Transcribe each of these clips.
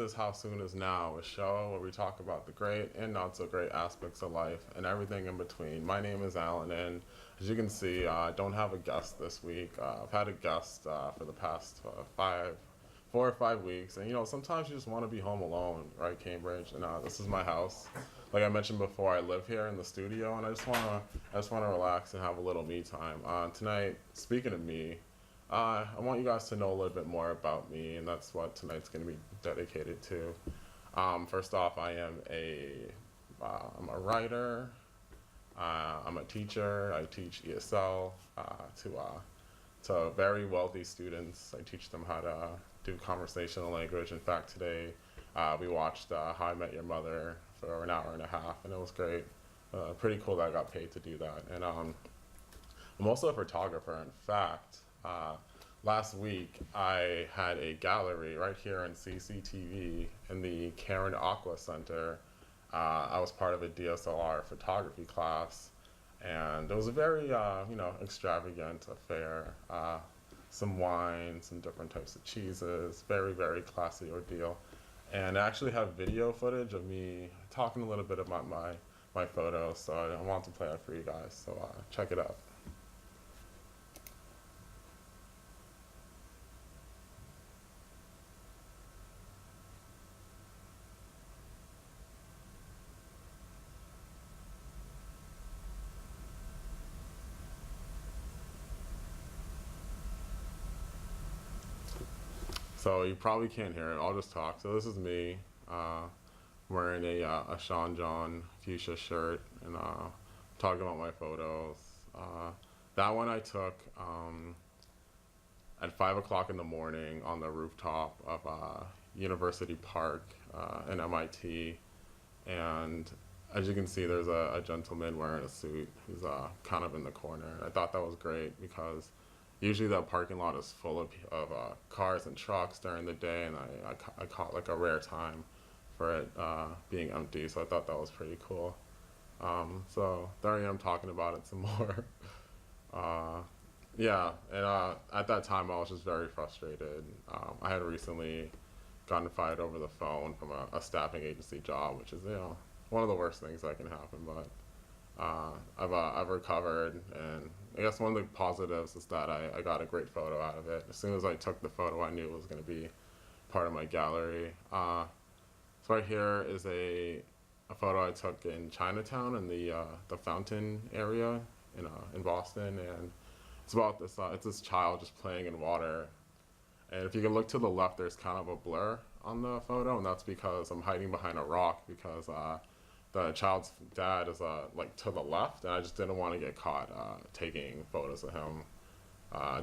is How Soon Is Now, a show where we talk about the great and not so great aspects of life and everything in between. My name is Alan, and as you can see, I don't have a guest this week. I've had a guest for the past 4 or 5 weeks, and sometimes you just want to be home alone, right, Cambridge? And this is my house. Like I mentioned before, I live here in the studio, and I just wanna relax and have a little me time. Tonight, speaking of me, I want you guys to know a little bit more about me, and that's what tonight's going to be dedicated to. First off, I'm a writer. I'm a teacher. I teach ESL to very wealthy students. I teach them how to do conversational language. In fact, today we watched How I Met Your Mother for an hour and a half, and it was great. Pretty cool that I got paid to do that. And I'm also a photographer. In fact, last week I had a gallery right here in CCTV in the Karen Aqua Center. I was part of a DSLR photography class, and it was a very extravagant affair. Some wine, some different types of cheeses, very, very classy ordeal. And I actually have video footage of me talking a little bit about my photos, so I want to play that for you guys, so check it out. So you probably can't hear it. I'll just talk. So this is me wearing a Sean John fuchsia shirt and talking about my photos. That one I took at 5 o'clock in the morning on the rooftop of University Park in MIT. And as you can see, there's a gentleman wearing a suit who's kind of in the corner. I thought that was great because usually the parking lot is full of cars and trucks during the day, and I caught like a rare time for it being empty, so I thought that was pretty cool. So there I am talking about it some more. Yeah, and at that time I was just very frustrated. I had recently gotten fired over the phone from a staffing agency job, which is one of the worst things that can happen, but I've recovered, and I guess one of the positives is that I got a great photo out of it. As soon as I took the photo, I knew it was going to be part of my gallery. So right here is a photo I took in Chinatown in the fountain area in Boston, and it's about this child just playing in water. And if you can look to the left, there's kind of a blur on the photo, and that's because I'm hiding behind a rock because the child's dad is like to the left, and I just didn't want to get caught taking photos of him.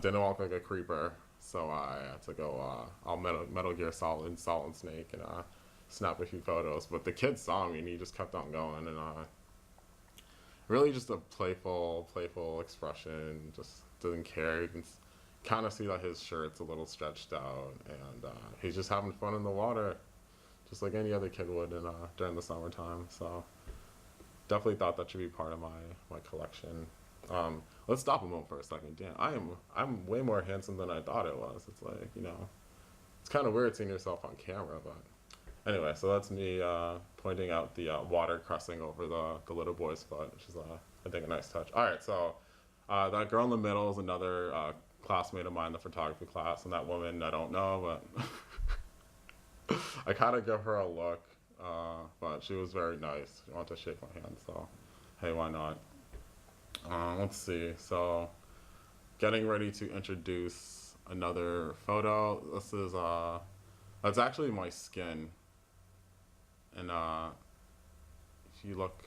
Didn't look like a creeper, so I had to go all Metal Gear Solid Snake and snap a few photos. But the kid saw me, and he just kept on going, and really just a playful expression. Just doesn't care. You can kind of see that his shirt's a little stretched out, and he's just having fun in the water, just like any other kid would during the summertime. So definitely thought that should be part of my collection. Let's stop a moment for a second. Damn, I'm way more handsome than I thought it was. It's like, it's kind of weird seeing yourself on camera, but anyway, so that's me pointing out the water crusting over the little boy's foot, which is I think a nice touch. All right, so that girl in the middle is another classmate of mine in the photography class, and that woman I don't know, but I kind of give her a look, but she was very nice. She wanted to shake my hand, so hey, why not? Let's see. So, getting ready to introduce another photo. This is that's actually my skin, and if you look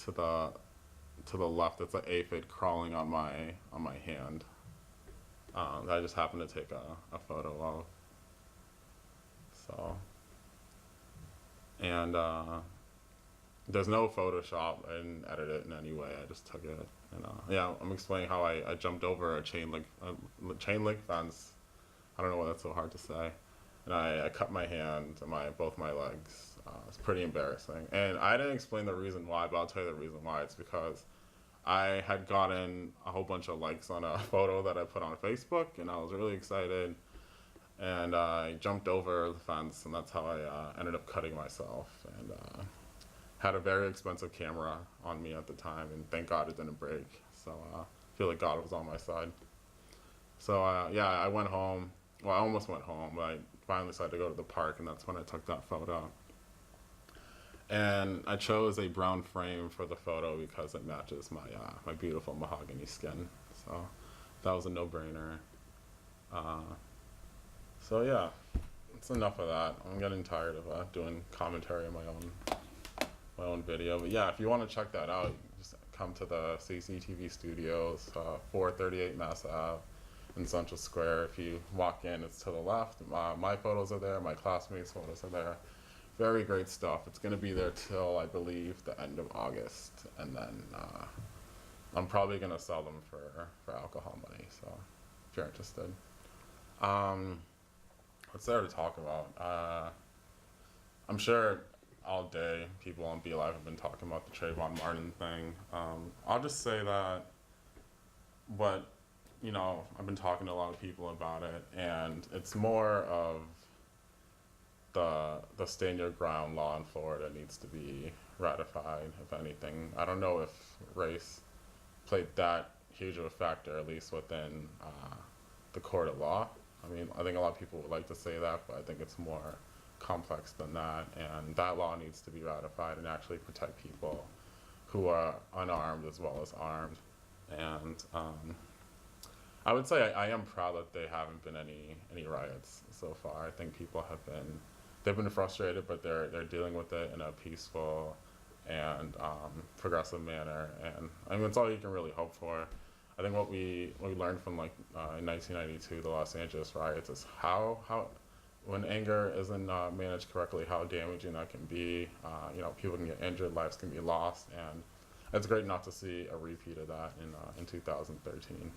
to the left, it's an aphid crawling on my hand. That I just happened to take a photo of. So, and there's no Photoshop. I didn't edit it in any way. I just took it, and yeah, I'm explaining how I jumped over a chain link fence. I don't know why that's so hard to say. And I cut my hand and both my legs. It's pretty embarrassing. And I didn't explain the reason why, but I'll tell you the reason why. It's because I had gotten a whole bunch of likes on a photo that I put on Facebook, and I was really excited. and I jumped over the fence, and that's how I ended up cutting myself. And had a very expensive camera on me at the time, and thank God it didn't break. So I feel like God was on my side. So yeah, I went home. Well, I almost went home, but I finally decided to go to the park, and that's when I took that photo. And I chose a brown frame for the photo because it matches my beautiful mahogany skin. So that was a no-brainer. Uh, so yeah, it's enough of that. I'm getting tired of doing commentary on my own video. But yeah, if you want to check that out, just come to the CCTV studios, 438 Mass Ave in Central Square. If you walk in, it's to the left. My photos are there. My classmates' photos are there. Very great stuff. It's going to be there till, I believe, the end of August. And then I'm probably going to sell them for alcohol money. So if you're interested. What's there to talk about? I'm sure all day people on BeLive have been talking about the Trayvon Martin thing. I'll just say that I've been talking to a lot of people about it, and it's more of the stand your ground law in Florida needs to be ratified, if anything. I don't know if race played that huge of a factor, at least within the court of law. I mean, I think a lot of people would like to say that, but I think it's more complex than that, and that law needs to be ratified and actually protect people who are unarmed as well as armed. And I would say I am proud that there haven't been any riots so far. I think people they've been frustrated, but they're dealing with it in a peaceful and progressive manner. And I mean, it's all you can really hope for. I think what we learned from in 1992, the Los Angeles riots, is how when anger isn't managed correctly, how damaging that can be. People can get injured, lives can be lost, and it's great not to see a repeat of that in 2013.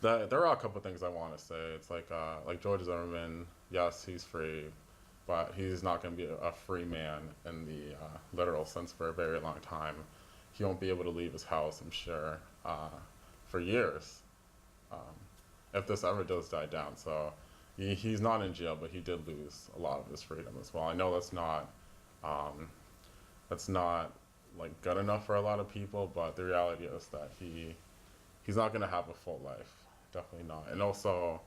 There are a couple of things I want to say. It's like George Zimmerman, yes, he's free, but he's not going to be a free man in the literal sense for a very long time. He won't be able to leave his house, I'm sure, for years, if this ever does die down. So he's not in jail, but he did lose a lot of his freedom as well. I know that's not like good enough for a lot of people, but the reality is that he's not going to have a full life. Definitely not. And also,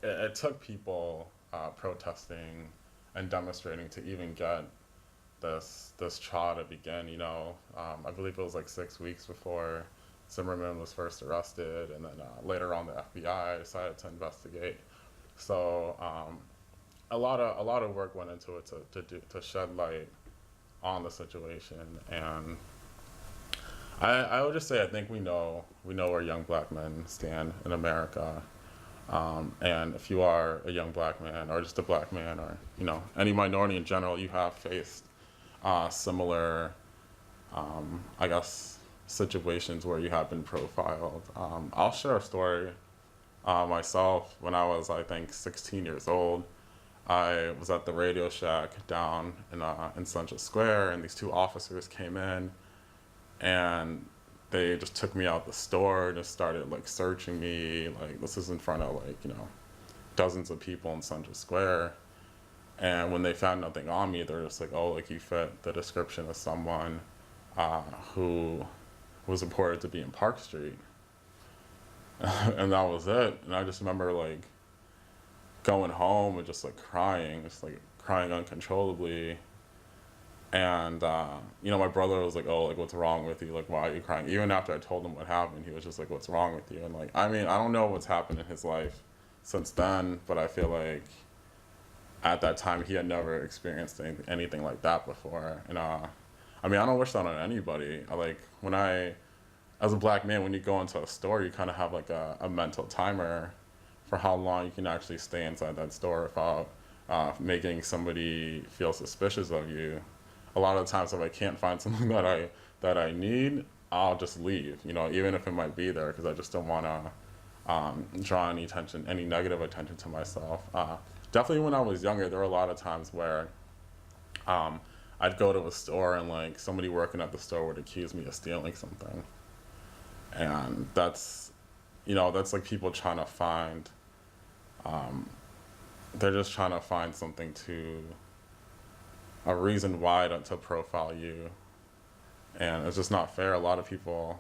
it took people protesting and demonstrating to even get this trial to begin. I believe it was like 6 weeks before Zimmerman was first arrested, and then later on the FBI decided to investigate. So a lot of work went into it to shed light on the situation. And I would just say I think we know where young black men stand in America. And if you are a young black man, or just a black man, or any minority in general, you have faced similar, I guess, situations where you have been profiled. I'll share a story myself. When I was, I think, 16 years old, I was at the Radio Shack down in Central Square, and these two officers came in, and they just took me out the store and just started searching me. This is in front of dozens of people in Central Square. And when they found nothing on me, they're just like, oh, you fit the description of someone who was reported to be in Park Street. And that was it. And I just remember going home and just crying, crying uncontrollably. And my brother was like, oh, what's wrong with you? Why are you crying? Even after I told him what happened, he was just like, what's wrong with you? And I mean, I don't know what's happened in his life since then, but I feel like at that time he had never experienced anything like that before. And I mean, I don't wish that on anybody. As a black man, when you go into a store, you kind of have a mental timer for how long you can actually stay inside that store without making somebody feel suspicious of you. A lot of the times, if I can't find something that I need, I'll just leave. Even if it might be there, because I just don't want to draw any negative attention to myself. Definitely, when I was younger, there were a lot of times where I'd go to a store and somebody working at the store would accuse me of stealing something, and that's people trying to find Um, they're just trying to find a reason why to profile you, and it's just not fair. A lot of people,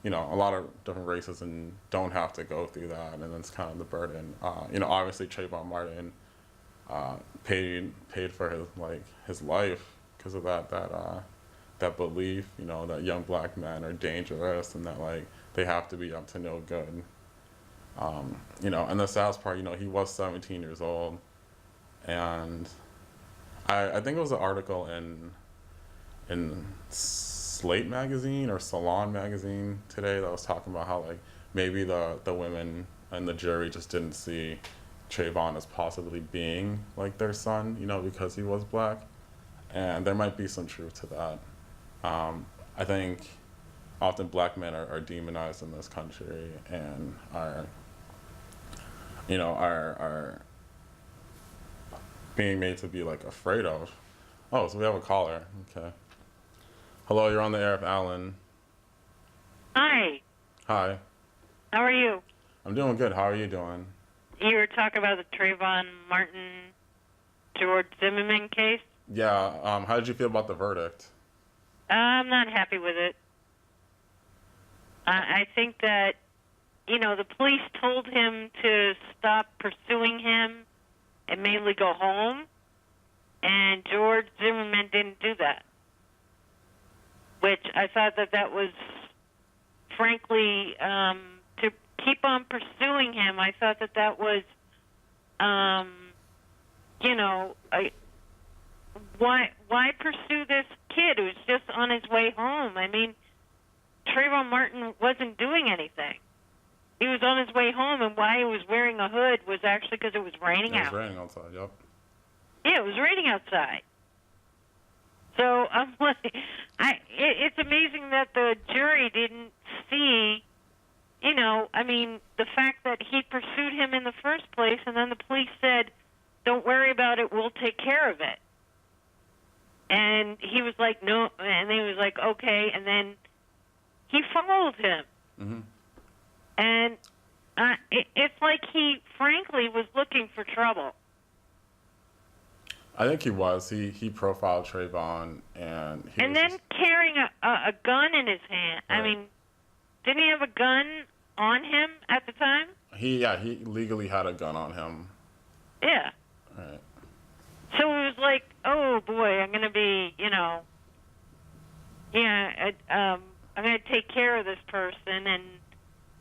a lot of different races and don't have to go through that, and it's kind of the burden. Obviously Trayvon Martin paid for his life because of that belief, that young black men are dangerous and that they have to be up to no good. And the saddest part, he was 17 years old, and I think it was an article in Slate magazine or Salon magazine today that was talking about how maybe the women and the jury just didn't see Trayvon as possibly being their son, because he was black, and there might be some truth to that. I think often black men are demonized in this country and are being made to be afraid of. Oh, so we have a caller. Okay. Hello, you're on the air with Alan. Hi. Hi. How are you? I'm doing good. How are you doing? You were talking about the Trayvon Martin, George Zimmerman case? Yeah. How did you feel about the verdict? I'm not happy with it. I think that, the police told him to stop pursuing him and mainly go home, and George Zimmerman didn't do that, which I thought that was, frankly, to keep on pursuing him. I thought that was, why pursue this kid who's just on his way home? I mean, Trayvon Martin wasn't doing anything. He was on his way home, and why he was wearing a hood was actually because it was raining out. It was raining outside, yep. Yeah, it was raining outside. So I'm like, it's amazing that the jury didn't see, the fact that he pursued him in the first place, and then the police said, "Don't worry about it, we'll take care of it." And he was like, "No," and he was like, "Okay," and then he followed him. Mm-hmm. And it's like he, frankly, was looking for trouble. I think he was. He profiled Trayvon, and then carrying a gun in his hand. Right. I mean, didn't he have a gun on him at the time? He legally had a gun on him. Yeah. Right. So it was like, oh boy, I'm going to be, I'm going to take care of this person, and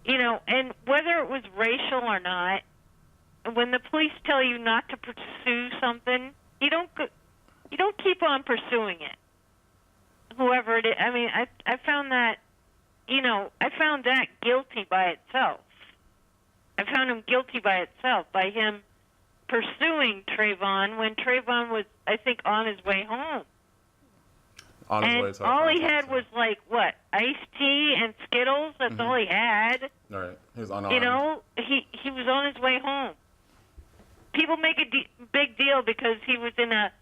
and whether it was racial or not, when the police tell you not to pursue something, you don't keep on pursuing it. Whoever it is, I mean, I found that, I found that guilty by itself. I found him guilty by itself, by him pursuing Trayvon when Trayvon was, I think, on his way home. On his and way to all he had was iced tea and Skittles. That's all he had. All right, he was unarmed. He was on his way home. People make a big deal because he was in a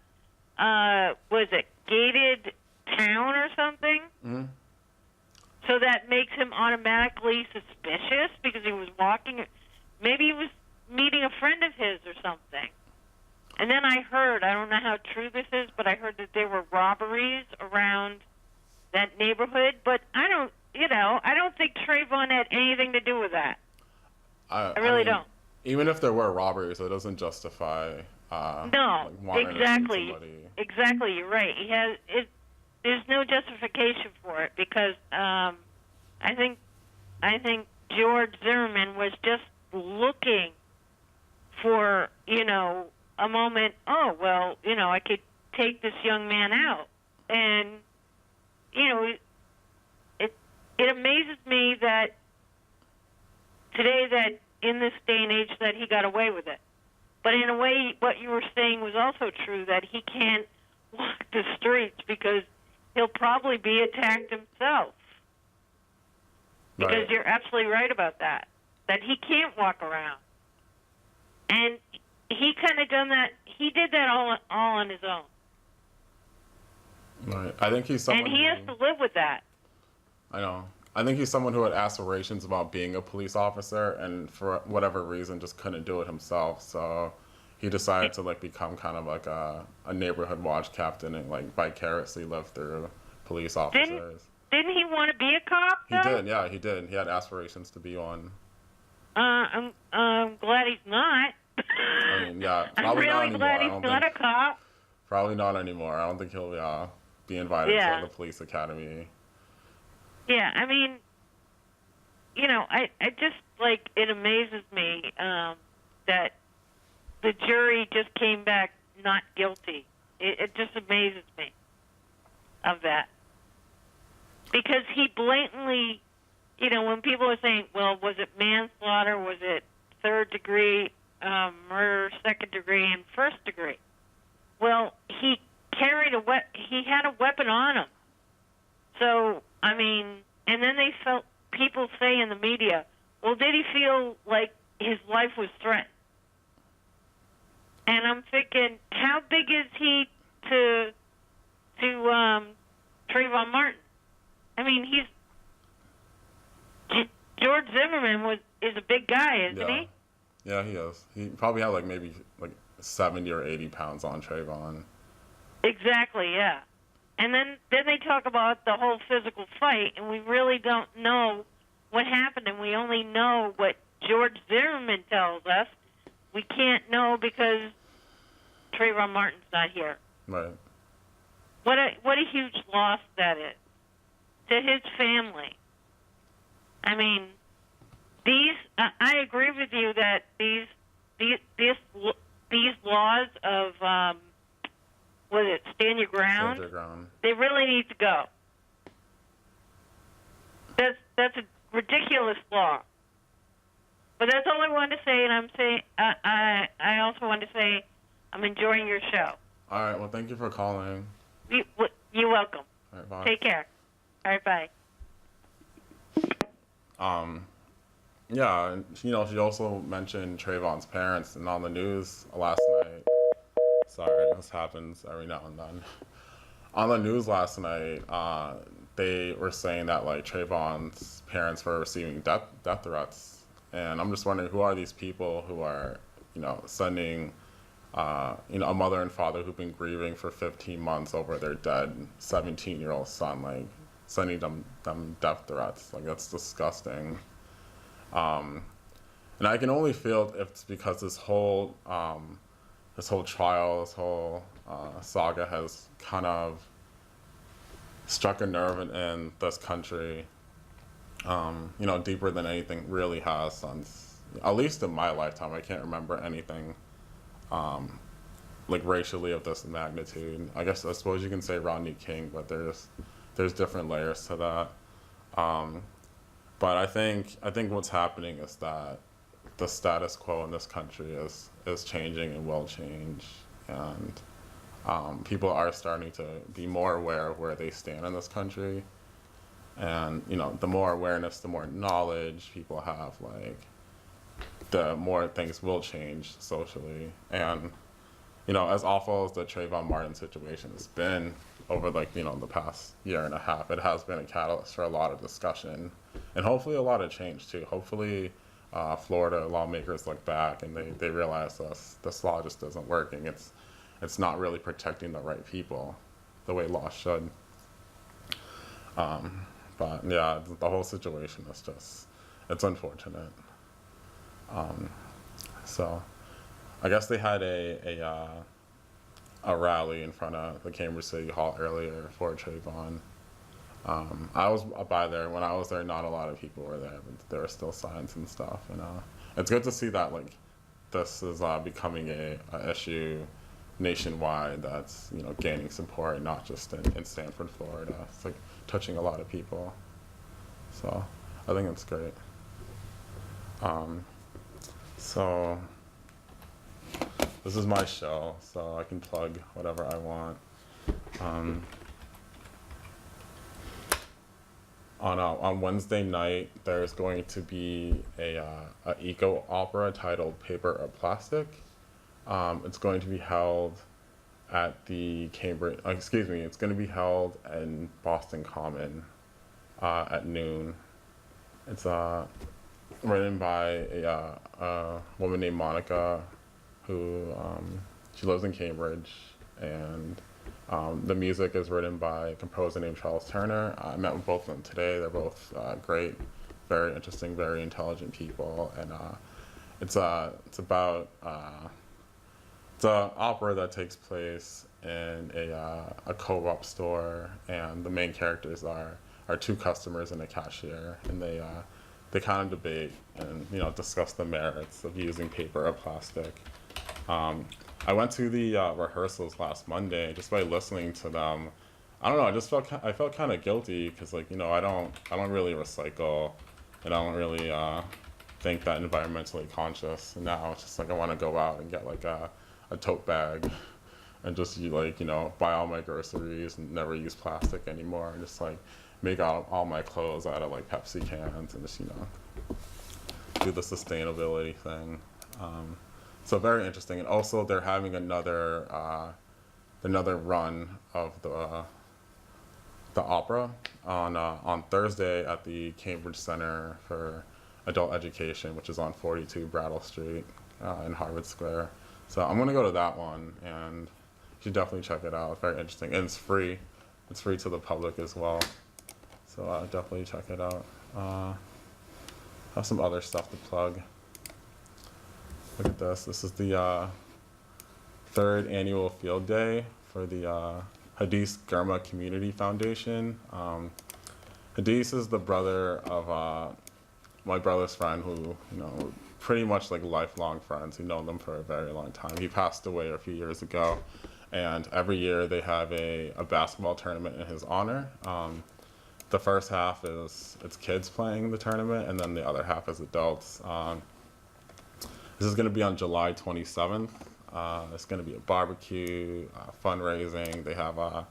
gated town or something. Mm-hmm. So that makes him automatically suspicious because he was walking. Maybe he was meeting a friend of his or something. And then I heard, I don't know how true this is, but I heard that there were robberies around that neighborhood. But I don't think Trayvon had anything to do with that. I really don't. Even if there were robberies, it doesn't justify. No, exactly. Exactly, you're right. There's no justification for it because I think George Zimmerman was just looking for a moment. Oh well, I could take this young man out, and it amazes me that today, that in this day and age, that he got away with it. But in a way, what you were saying was also true, that he can't walk the streets because he'll probably be attacked himself. Because Right. You're absolutely right about that he can't walk around. And he kind of done that. He did that all on his own. Right. I think he's someone. And he has to live with that. I know. I think he's someone who had aspirations about being a police officer, and for whatever reason, just couldn't do it himself. So he decided to like become kind of like a neighborhood watch captain and like vicariously live through police Didn't officers. didn't he want to be a cop He though? did, yeah, he did. He had aspirations to be one. I'm glad he's not. I mean, yeah, I'm probably not really anymore. glad I he's don't not think, a cop. probably not anymore. I don't think he'll be invited Yeah. to the police academy. Yeah, I mean, I just like it amazes me that the jury just came back not guilty. It just amazes me of that because he blatantly, when people are saying, "Well, was it manslaughter? Was it third degree murder, second degree, and first degree?" Well, he carried he had a weapon on him. So, I mean, and then people say in the media, well, did he feel like his life was threatened? And I'm thinking, how big is he to Trayvon Martin? I mean, George Zimmerman is a big guy, isn't he? Yeah, he is. He probably had like maybe like 70 or 80 pounds on Trayvon. Exactly, yeah. And then they talk about the whole physical fight, and we really don't know what happened, and we only know what George Zimmerman tells us. We can't know because Trayvon Martin's not here. Right. What a huge loss that is to his family. I mean, I agree with you that these laws of stand your ground? Stand your ground. They really need to go. That's a ridiculous law. But that's all I wanted to say, and I'm saying I also wanted to say I'm enjoying your show. All right. Well, thank you for calling. You're welcome. All right, bye. Take care. All right, bye. Yeah, and, she also mentioned Trayvon's parents, and on the news last night. Sorry, this happens every now and then. On the news last night, they were saying that like Trayvon's parents were receiving death threats, and I'm just wondering who are these people who are, sending, a mother and father who've been grieving for 15 months over their dead 17-year-old son, like sending them death threats. Like that's disgusting. And I can only feel if it's because this whole trial, this whole saga has kind of struck a nerve in this country, deeper than anything really has since, at least in my lifetime. I can't remember anything like racially of this magnitude. I suppose you can say Rodney King, but there's different layers to that. But I think what's happening is that the status quo in this country is changing and will change, and people are starting to be more aware of where they stand in this country, and the more awareness, the more knowledge people have, like the more things will change socially. And as awful as the Trayvon Martin situation has been over the past year and a half, it has been a catalyst for a lot of discussion and hopefully a lot of change too. Hopefully Florida lawmakers look back and they realize this law just isn't working. It's not really protecting the right people the way law should. But yeah, the whole situation is it's unfortunate. So I guess they had a rally in front of the Cambridge City Hall earlier for Trayvon. I was by there. When I was there, not a lot of people were there, but there were still signs and stuff. And it's good to see that like this is becoming a issue nationwide that's gaining support, not just in Stanford, Florida. It's like touching a lot of people. So I think it's great. So this is my show, so I can plug whatever I want. On Wednesday night, there's going to be a eco opera titled "Paper or Plastic." It's going to be held at the Cambridge. It's going to be held in Boston Common. at noon. It's written by a woman named Monica, who she lives in Cambridge, and the music is written by a composer named Charles Turner. I met with both of them today. They're both great, very interesting, very intelligent people, and it's about it's an opera that takes place in a co-op store, and the main characters are two customers and a cashier, and they kind of debate and discuss the merits of using paper or plastic. I went to the rehearsals last Monday just by listening to them. I don't know. I felt kind of guilty because I don't really recycle, and I don't really think that environmentally conscious. And now it's just I want to go out and get a tote bag and just buy all my groceries and never use plastic anymore, and just make all my clothes out of Pepsi cans and just do the sustainability thing. So very interesting, and also they're having another run of the opera on Thursday at the Cambridge Center for Adult Education, which is on 42 Brattle Street in Harvard Square. So I'm gonna go to that one, and you should definitely check it out. It's very interesting, and it's free. It's free to the public as well. So definitely check it out. I have some other stuff to plug. Look at this. This is the third annual field day for the Hadith Gurma Community Foundation. Hadith is the brother of my brother's friend, who pretty much lifelong friends who know them for a very long time. He passed away a few years ago, and every year they have a basketball tournament in his honor. The first half it's kids playing the tournament, and then the other half is adults. This is going to be on July 27th. It's going to be a barbecue, fundraising. They have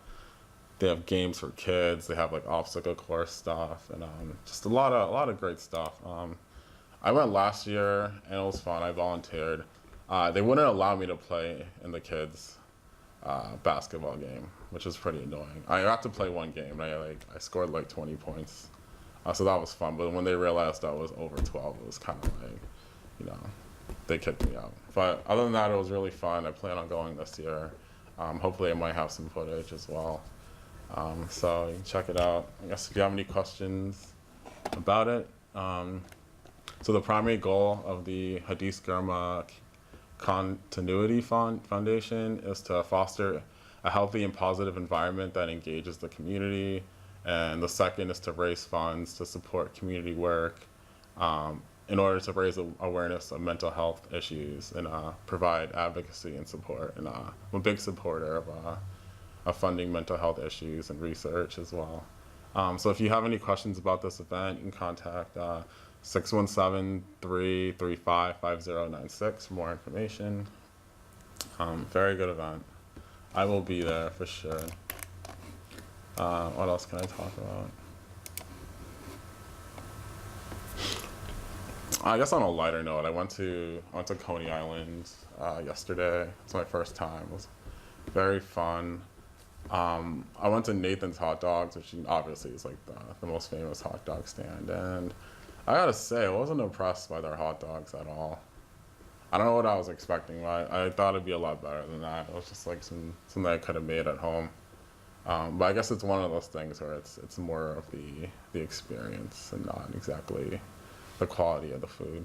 games for kids. They have obstacle course stuff, and just a lot of great stuff. I went last year, and it was fun. I volunteered. They wouldn't allow me to play in the kids' basketball game, which is pretty annoying. I got to play one game, and I scored 20 points, so that was fun. But when they realized I was over 12, it was kind of they kicked me out. But other than that, it was really fun. I plan on going this year. Hopefully I might have some footage as well. So you can check it out. I guess if you have any questions about it. So the primary goal of the Hadith Gurma Continuity Foundation is to foster a healthy and positive environment that engages the community. And the second is to raise funds to support community work, in order to raise awareness of mental health issues and provide advocacy and support. And I'm a big supporter of funding mental health issues and research as well. So if you have any questions about this event, you can contact 617-335-5096 for more information. Very good event. I will be there for sure. What else can I talk about? I guess on a lighter note, I went to Coney Island yesterday. It's my first time. It was very fun. I went to Nathan's Hot Dogs, which obviously is the most famous hot dog stand, and I gotta say, I wasn't impressed by their hot dogs at all. I don't know what I was expecting, but I thought it'd be a lot better than that. It was just something I could have made at home. But I guess it's one of those things where it's more of the experience and not exactly the quality of the food.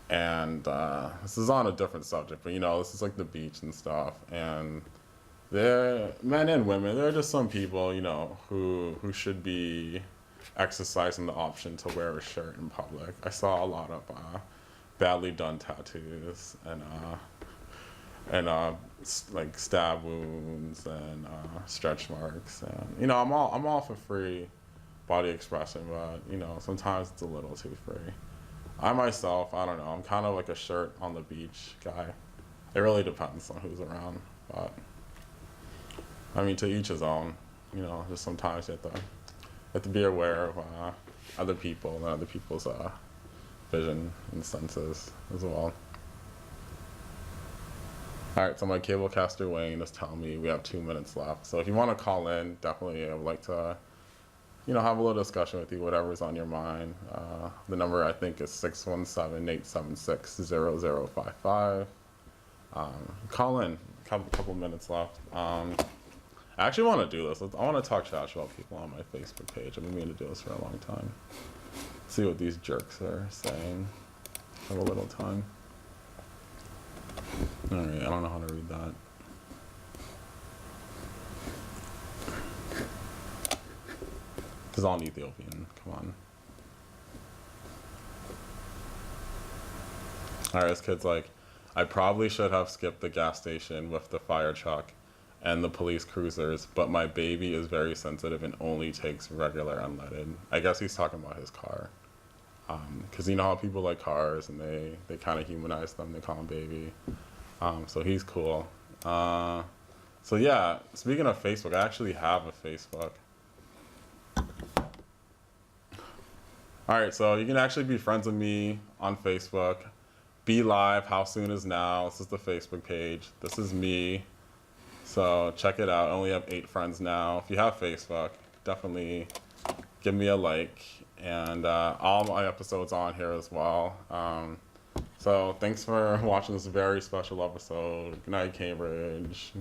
And this is on a different subject, but this is the beach and stuff, and they're men and women. There are just some people, who should be exercising the option to wear a shirt in public. I saw a lot of badly done tattoos and stab wounds and stretch marks, and I'm all for free body expression, but sometimes it's a little too free. I myself, I don't know, I'm kind of a shirt on the beach guy. It really depends on who's around, but I mean, to each his own. Just sometimes you have to be aware of other people and other people's vision and senses as well. All right, so my cablecaster Wayne is telling me we have 2 minutes left. So if you want to call in, definitely I would like to have a little discussion with you, whatever's on your mind. The number I think is 617-876-0055. Call in. Couple minutes left. I actually want to do this. I want to talk trash about people on my Facebook page. I've been meaning to do this for a long time. See what these jerks are saying. Have a little time. All right, I don't know how to read that. This is all in Ethiopian. Come on. All right, this kid's like, I probably should have skipped the gas station with the fire truck and the police cruisers, but my baby is very sensitive and only takes regular unleaded. I guess he's talking about his car. Because you know how people like cars and they kind of humanize them. They call him baby. So he's cool. So yeah, speaking of Facebook, I actually have a Facebook. All right, so you can actually be friends with me on Facebook. BeLive, How Soon Is Now. This is the Facebook page. This is me. So check it out. I only have 8 friends now. If you have Facebook, definitely give me a like. And all my episodes on here as well. So thanks for watching this very special episode. Good night, Cambridge.